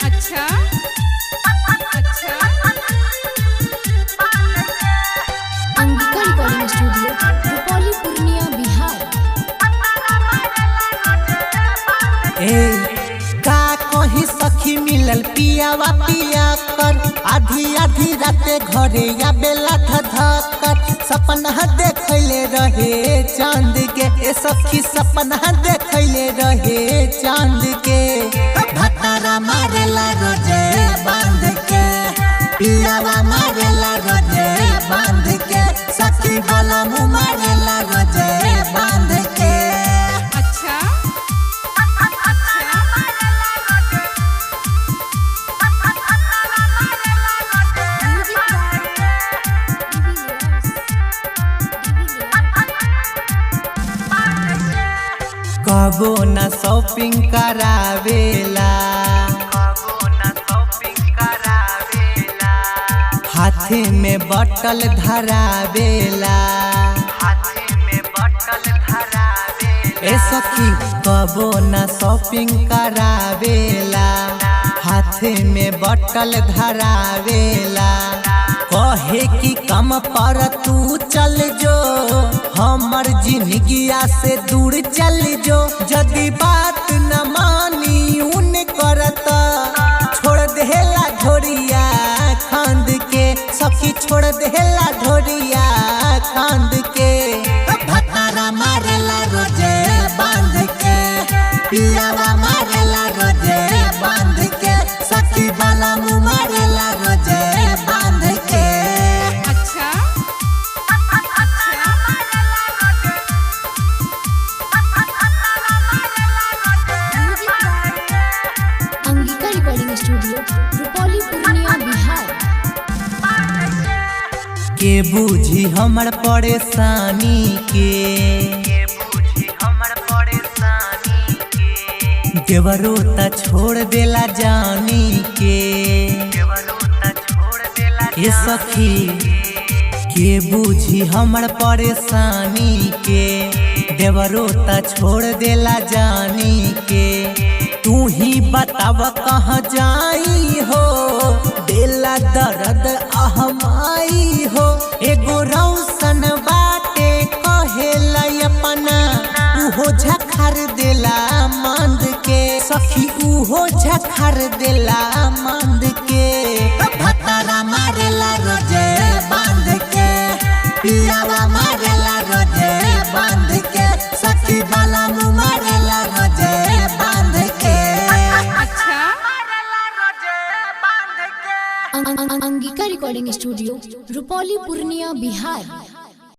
अच्छा अच्छा Angika recording studio Rupauli Purnia Bihar. का कहीं सखी मिलल पियावा पिया कर आधी आधी राते घरे या बेला धधकर सपना देखले रहे चांद के ए सखी सपना देखले रहे चांद के भतारा मारेला रोजे बांध के पियावा मारेला रोजे बांध के सखी वाला मुँह मारेला रोजे बांध के। अच्छा कबो न शॉपिंग करावेला हाथे में बटल धरावेला ए सखी कबो न शॉपिंग करावेला हाथे में बटल धरावेला कहे कि कम पर तू चल जो हमर जिंदगिया से दूर चल जो यदि बात न मानी उन करत छोड़ देला ढोरिया खांद के सखी छोड़ देला ढोरिया खांद के भतारा मारेला रोजे बांध के पियावा मारेला रोजे बांध के सखी वाला मुँह मारेला रोजे बांध के। अच्छा अंगिका रिकॉर्डिंग स्टूडियो रुपौली पूर्णिया बिहार। के बूझी हमर परेशानी के देवरो त छोड़ देला जानी के ये सखी के बूझी हमर परेशानी के देवरो त छोड़ देला जानी के तू ही बताव कहाँ जाई हो देला दर्द अहमाई हो एगो रौशन बाटे कहेला अपना उहो झखर देला मंद के सखी उहो झखर देला मंद के भतारा मारेला रोजे बांध के पियावा मारेला रोजे बांध के सखी वाला मुँह मारेला रोजे बांध के। अच्छा अंगिका रिकॉर्डिंग स्टूडियो रुपौली पूर्णिया बिहार।